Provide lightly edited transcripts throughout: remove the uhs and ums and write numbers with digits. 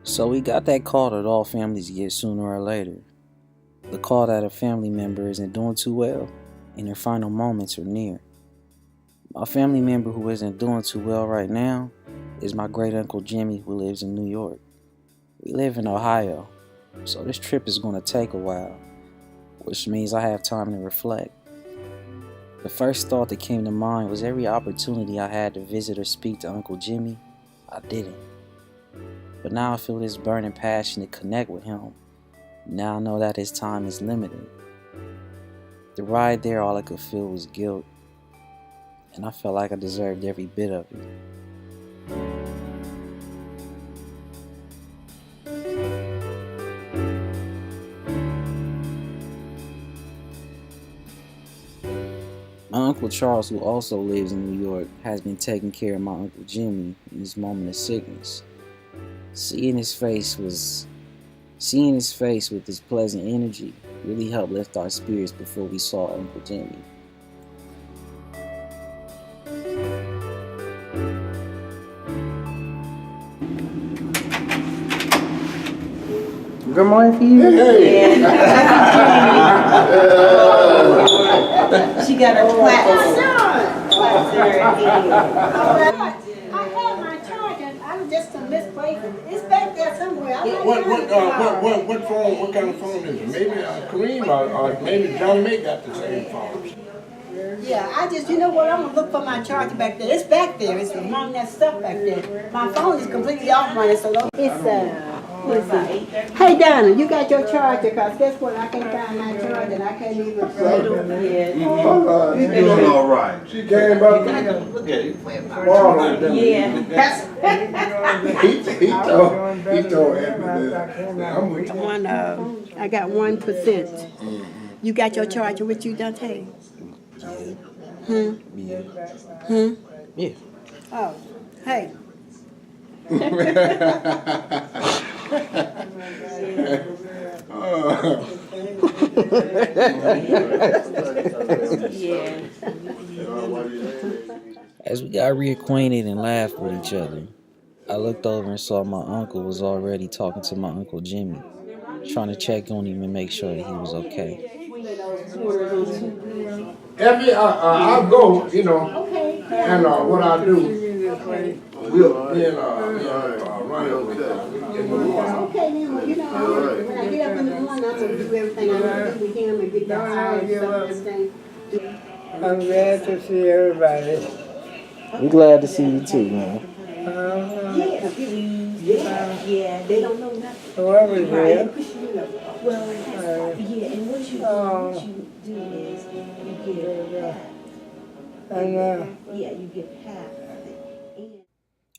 So we got that call that all families get sooner or later. The call that a family member isn't doing too well and their final moments are near. My family member who isn't doing too well right now is my great uncle Jimmy, who lives in New York. We live in Ohio, so this trip is going to take a while, which means I have time to reflect. The first thought that came to mind was every opportunity I had to visit or speak to Uncle Jimmy, I didn't. But now I feel this burning passion to connect with him. Now I know that his time is limited. The ride there, all I could feel was guilt, and I felt like I deserved every bit of it. My Uncle Charles, who also lives in New York, has been taking care of my Uncle Jimmy in his moment of sickness. Seeing his face with his pleasant energy really helped lift our spirits before we saw Uncle Jimmy. Good morning for you. Hey. She got her plaques. I had my charger. I was just misplaced it. It's back there somewhere. What phone? What kind of phone is it? Maybe Kareem or maybe John May got the same phone. Yeah, I'm gonna look for my charger back there. It's back there. It's among that stuff back there. My phone is completely off running, so don't. Hey Donna, you got your charger? Cause guess what? I can't find my charger, and I can't even plug it. You're doing all right. She came up. Look at you playing Yeah. He told Anthony I got 1%. You got your charger with you, Donte? Yeah. Oh, hey. As we got reacquainted and laughed with each other, I looked over and saw my uncle was already talking to my Uncle Jimmy, trying to check on him and make sure that he was okay. I'll go, and what I do, we'll then run over there. Okay, then, well, when I get up in the morning, I'm going to do everything I want to do with him and get that house and everything. I'm glad to see everybody. I'm glad to see you too, man. Yeah, they don't know nothing. Whoever's there. And what you do is you get you get half of it.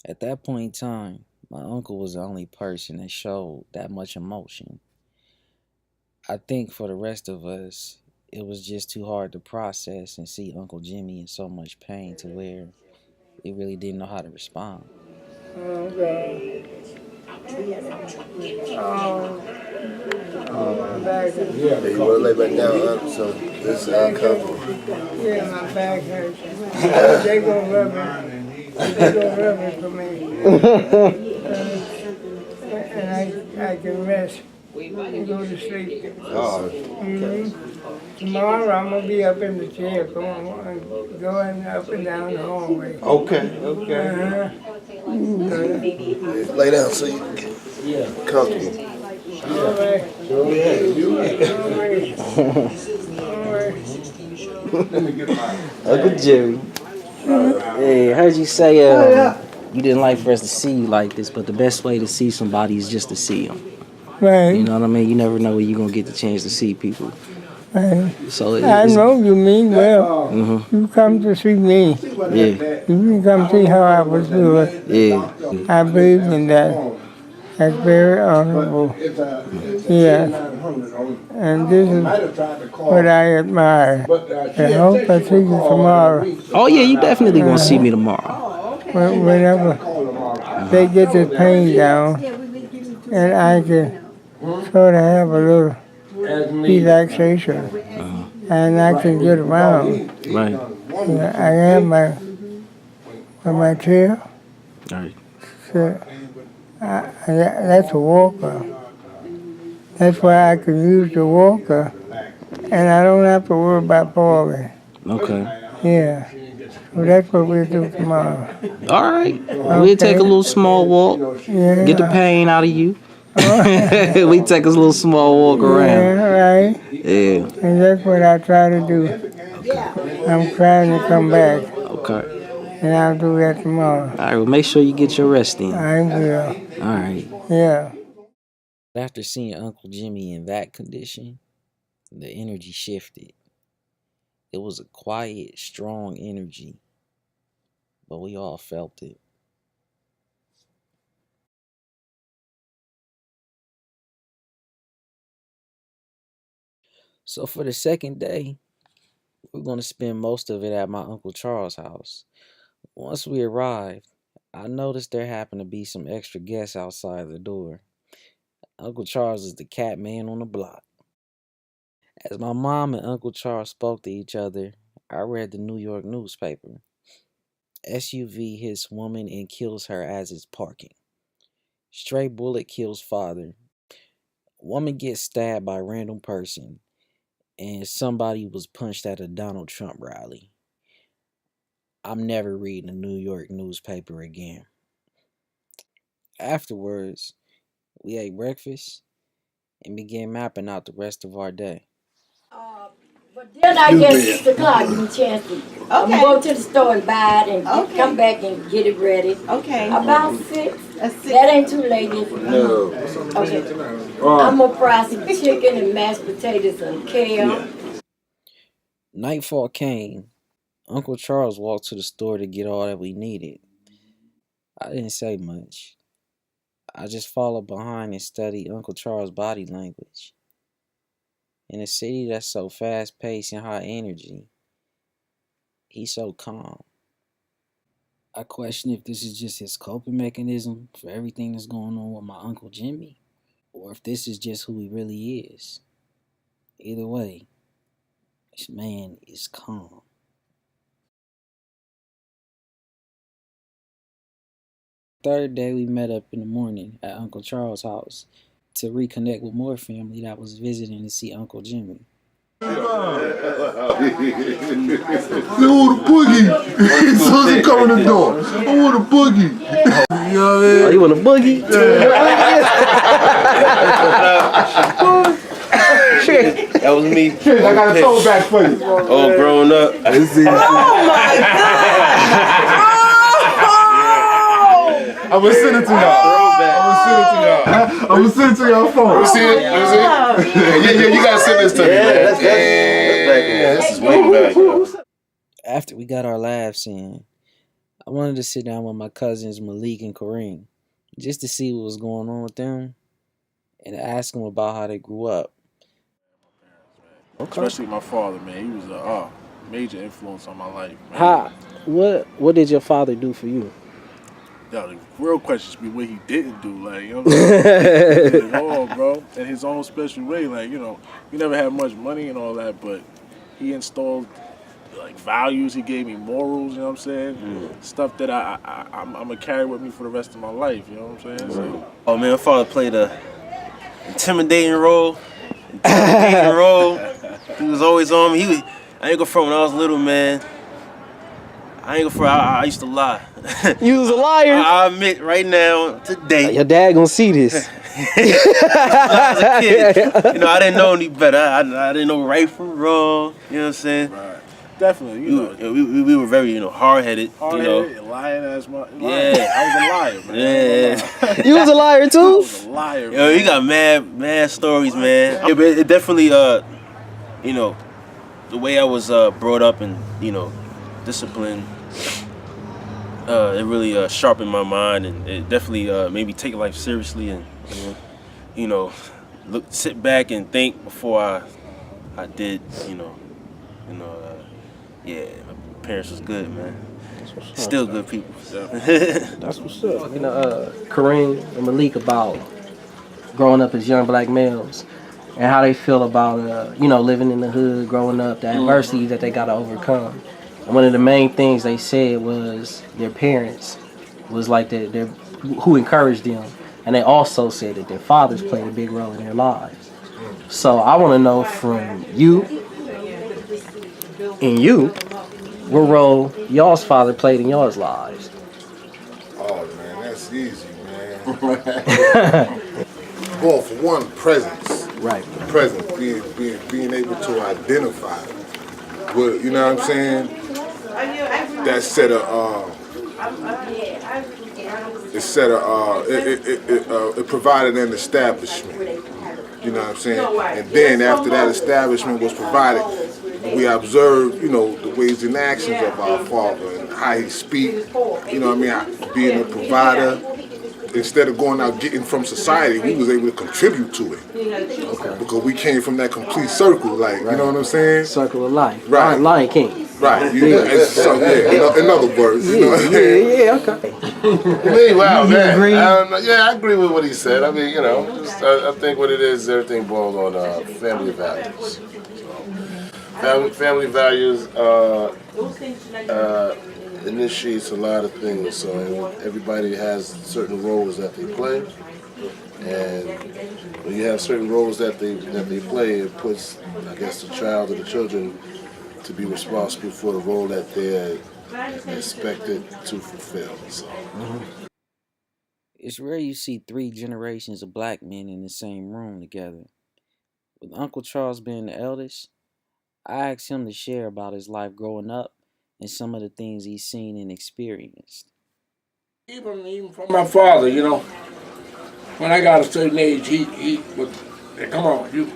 At that point in time, my uncle was the only person that showed that much emotion. I think for the rest of us, it was just too hard to process and see Uncle Jimmy in so much pain to where we really didn't know how to respond. Okay. Yeah, you want to lay back down, so this is uncomfortable. Yeah, my back hurts. They gonna rub it. They gonna rub it for me. And I can rest and go to sleep. Tomorrow I'm gonna be up in the chair, going up and down the hallway. Okay. Lay down so you can get comfortable. All right. Uncle Jerry. Hey, I heard you say you didn't like for us to see you like this, but the best way to see somebody is just to see them. Right. You know what I mean? You never know when you're going to get the chance to see people. Right. So I know you mean well. You come to see me. Yeah. You can come see how I was doing. Yeah. I believe in that. That's very honorable. Yeah. And this is what I admire. I hope I see you tomorrow. Oh, yeah, you definitely going to see me tomorrow. Whenever they get the pain down, and I can sort of have a little relaxation, and I can get around. Right. I have my chair. Right. So That's a walker. That's why I can use the walker, and I don't have to worry about falling. Okay. Yeah. So that's what we'll do tomorrow. All right. We'll take a little small walk. Yeah. Get the pain out of you. We take a little small walk around. Yeah, right. Yeah. And that's what I try to do. I'm trying to come back, Okay. and I'll do that tomorrow. All right. Well, make sure you get your rest in. I will. All right. Yeah. After seeing Uncle Jimmy in that condition, the energy shifted. It was a quiet, strong energy, but we all felt it. So for the second day, we're going to spend most of it at my Uncle Charles' house. Once we arrived, I noticed there happened to be some extra guests outside the door. Uncle Charles is the cat man on the block. As my mom and Uncle Charles spoke to each other, I read the New York newspaper. SUV hits woman and kills her as it's parking. Stray bullet kills father. Woman gets stabbed by random person. And somebody was punched at a Donald Trump rally. I'm never reading a New York newspaper again. Afterwards, we ate breakfast and began mapping out the rest of our day. But then I guess 6 o'clock, give me a chance to go to the store and buy it and come back and get it ready. Okay. About 6. That ain't too late, is it? No. Okay. I'm gonna fry some chicken and mashed potatoes and kale. Nightfall came. Uncle Charles walked to the store to get all that we needed. I didn't say much. I just followed behind and studied Uncle Charles' body language. In a city that's so fast-paced and high energy, he's so calm. I question if this is just his coping mechanism for everything that's going on with my Uncle Jimmy, or if this is just who he really is. Either way, this man is calm. Third day, we met up in the morning at Uncle Charles' house to reconnect with more family that was visiting to see Uncle Jimmy. Who the boogie? Susan come in the door. Who the boogie? You know what I mean? Oh, you want a boogie? That was me. I got a throwback for you. All grown up. Oh my God! I'm gonna send it to y'all. I'm gonna send it to y'all phone. Let me see it. Yeah, you gotta send this to me. That's this is way back. After we got our laughs in, I wanted to sit down with my cousins Malik and Kareem just to see what was going on with them and ask them about how they grew up. Especially my father, man. He was a major influence on my life, man. What did your father do for you? Yo, the real questions be what he didn't do, like, you know what I'm saying? He did it all, bro, in his own special way. Like, you know, he never had much money and all that, but he installed, like, values. He gave me morals, you know what I'm saying? Stuff that I'm going to carry with me for the rest of my life, you know what I'm saying? So, Oh man, my father played a intimidating role. He was always on me. I ain't gonna front when I was little, man. I used to lie. You was a liar. I admit right now, today. Your dad gonna see this. As a kid, you know, I didn't know any better. I didn't know right from wrong. You know what I'm saying? right. Definitely, you know. We were very, hard-headed. Hard-headed, lying as my... Yeah. I was a liar, man. Yeah. You was a liar I too? was a liar, man. Yo, you got mad stories, man. Yeah, but it definitely, the way I was brought up and, disciplined, it really sharpened my mind, and it definitely made me take life seriously and, sit back and think before I did, yeah, my parents was good, man. Still good people. That's what's up. Kareem and Malik about growing up as young black males and how they feel about, living in the hood, growing up, the adversity that they got to overcome. And one of the main things they said was their parents was like who encouraged them. and they also said that their fathers played a big role in their lives. So I want to know from you and you, what role y'all's father played in y'all's lives? Oh man, that's easy, man. Well, for one, presence. Right. Presence, being able to identify with, you know what I'm saying? That set of it provided an establishment. You know what I'm saying? And then after that establishment was provided, we observed, you know, the ways and actions of our father and how he speak. You know what I mean? Being a provider. Instead of going out getting from society, we was able to contribute to it. Okay. Because we came from that complete circle, like, you know what I'm saying? Circle of life. Right. Lion King. Right. You know, so, yeah, in other words, you know what I'm saying? Yeah, okay. Wow, man. I agree with what he said. I mean, you know, I think what it is, everything boils on family values. Family values initiates a lot of things. So everybody has certain roles that they play, and when you have certain roles that they play, it puts, I guess, the child or the children to be responsible for the role that they're expected to fulfill. So. It's rare you see 3 generations of black men in the same room together. With Uncle Charles being the eldest, I asked him to share about his life growing up and some of the things he's seen and experienced. Even from my father, you know, when I got a certain age, he would say, come on, you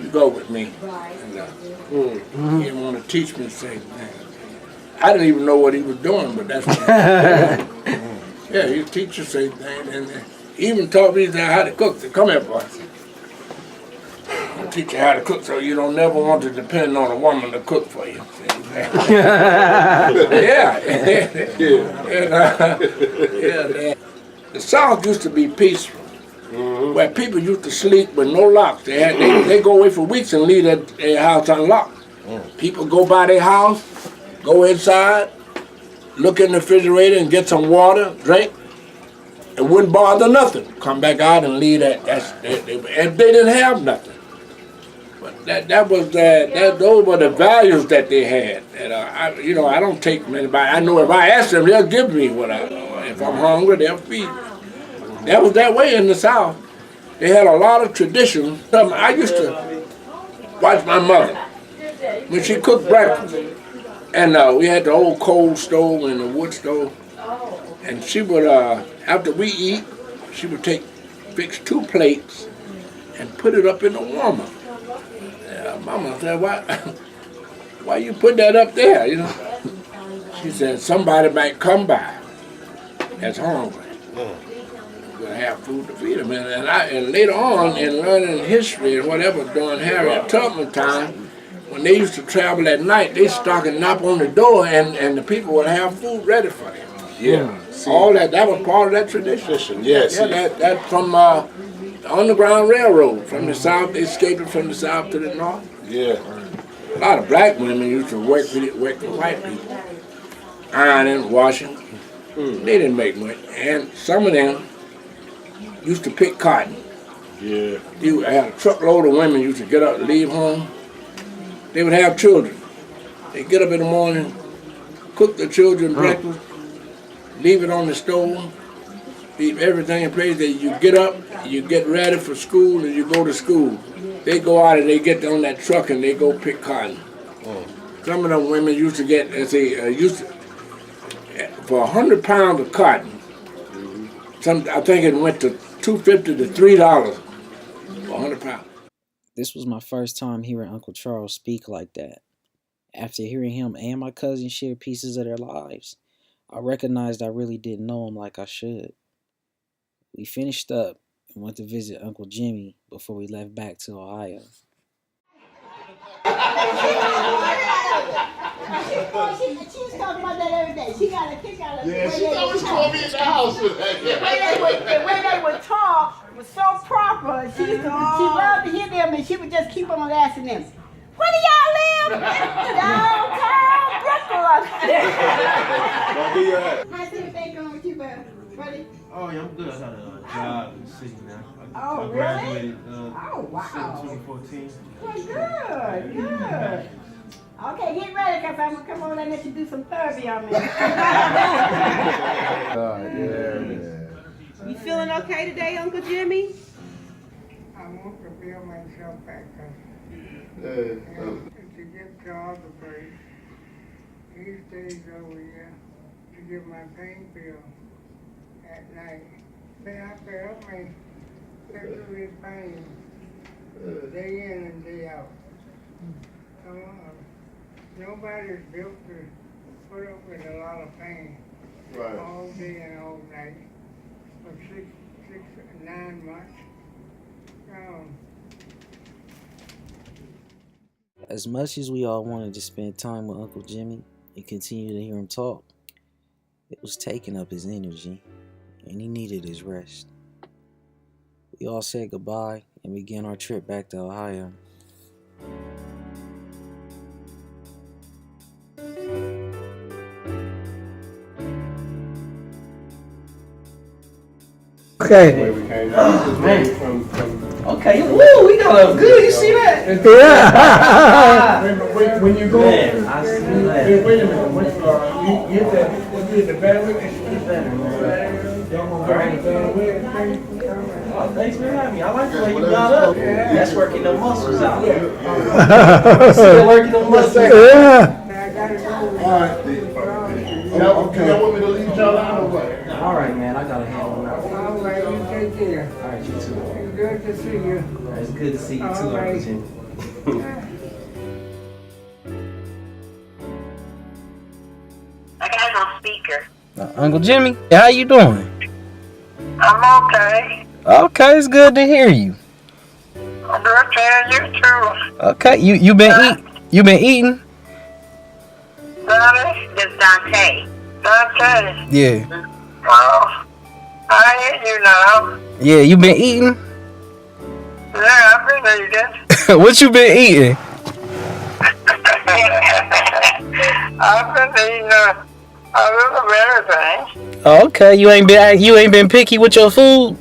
go with me. And, he didn't want to teach me the same thing. I didn't even know what he was doing, but that's what he was doing. Yeah, he'd teach the same thing, and he even taught me how to cook. So, come here, boy. I'll teach you how to cook so you don't never want to depend on a woman to cook for you. Yeah. The South used to be peaceful, where people used to sleep with no locks. They go away for weeks and leave their house unlocked. People go by their house, go inside, look in the refrigerator and get some water, drink, and wouldn't bother nothing. Come back out and leave that. And they didn't have nothing. But those were the values that they had. And I don't take from anybody. I know if I ask them, they'll give me what I know. If I'm hungry, they'll feed me. That was that way in the South. They had a lot of traditions. I used to watch my mother when she cooked breakfast. And we had the old coal stove and the wood stove. And she would, after we eat, she would fix 2 plates and put it up in the warmer. Mama said, why you put that up there, you know? She said, somebody might come by that's hungry. We're gonna have food to feed them. And later on, in learning history and whatever, during Harriet Tubman time, when they used to travel at night, they stock and knock on the door, and the people would have food ready for them. Yeah. All that was part of that tradition. Yes. Yeah, that from the Underground Railroad, from the South, they escaped from the South to the North. Yeah. A lot of black women used to work for white people, ironing, washing. They didn't make much, and some of them used to pick cotton. Yeah. You had a truckload of women used to get up and leave home. They would have children. They'd get up in the morning, cook the children breakfast, leave it on the stove, leave everything in place. You get up, you get ready for school, and you go to school. They go out and they get on that truck and they go pick cotton. Some of them women used to get, for 100 pounds of cotton, I think it went to $2.50 to $3 for 100 pounds. This was my first time hearing Uncle Charles speak like that. After hearing him and my cousin share pieces of their lives, I recognized I really didn't know him like I should. We finished up and went to visit Uncle Jimmy before we left back to Ohio. She's talking about that every day. She got a kick out of it. Yeah, she always called me in the house with that. The way they would talk was so proper. She loved to hear them, and she would just keep on asking them, where do y'all live? Downtown Brooklyn. How's everything going with you, buddy? Oh, Oh yeah, I'm good. I got a job in the city now. I Really? graduated Oh, wow. 2014. Good. Okay, get ready, because I'm going to come over and let you do some therapy on me. You feeling okay today, Uncle Jimmy? I want to build myself back up. To get to all the place. These days over here, to get my pain pill at night. They have to help me get through this pain day in and day out. Nobody's built to put up with a lot of pain all day and all night for 9 months. As much as we all wanted to spend time with Uncle Jimmy and continue to hear him talk, it was taking up his energy, and he needed his rest. We all said goodbye and began our trip back to Ohio. Okay. Okay, woo, we got up good. You see that? Yeah. When you go, Man, I see that. wait a minute. You get the battery. Oh, thanks for having me. I like the way you got up. That's working the muscles out. Still working the muscles. Yeah. Y'all want me to leave y'all out or what? All right, man. I got to handle now. All right, you take care. All right, you too. It's good to see you. It's good to see you too, All right. Uncle Jimmy. I got it on speaker. Uncle Jimmy, how you doing? I'm okay. Okay, it's good to hear you. I'm good to hear you too. Okay, you been eating? Daddy? This Donte. Donte? Yeah. Oh, I hear you now. Yeah, you been eating? Yeah, I've been eating. What you been eating? I've been eating a little bit of everything. Okay, you ain't been picky with your food?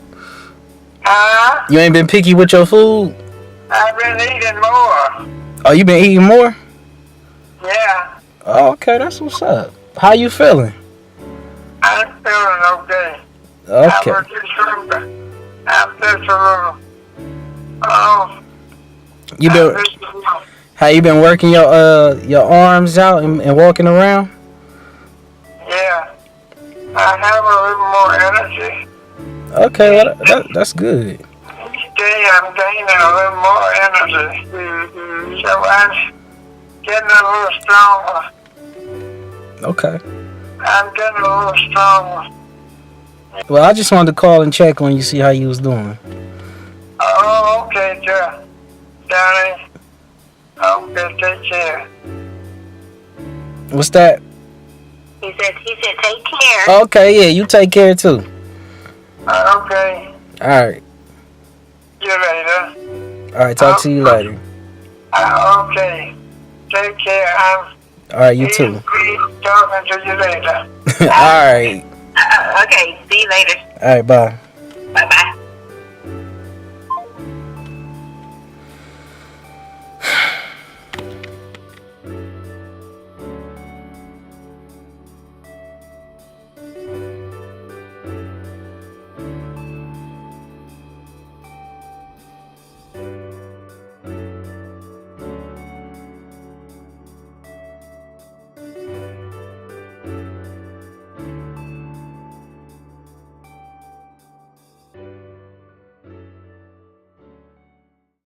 Huh? You ain't been picky with your food? I've been eating more. Oh, you been eating more? Yeah, Oh, okay, that's what's up. How you feeling? I'm feeling okay. Okay. I'm just a little. Oh. You been how you been working your arms out and walking around? Yeah, I have a little more energy. Okay, well, that's good. Each day I'm gaining a little more energy. So I'm getting a little stronger. Okay. I'm getting a little stronger. Well, I just wanted to call and check on you, see how you was doing. Oh, okay, Johnny. Okay, take care. What's that? He said take care. Okay, yeah, you take care too. Okay. All right. See you later. All right, talk to you later. Okay. Take care. All right, you too. Talking to you later. All right. Okay, see you later. All right, bye. Bye-bye.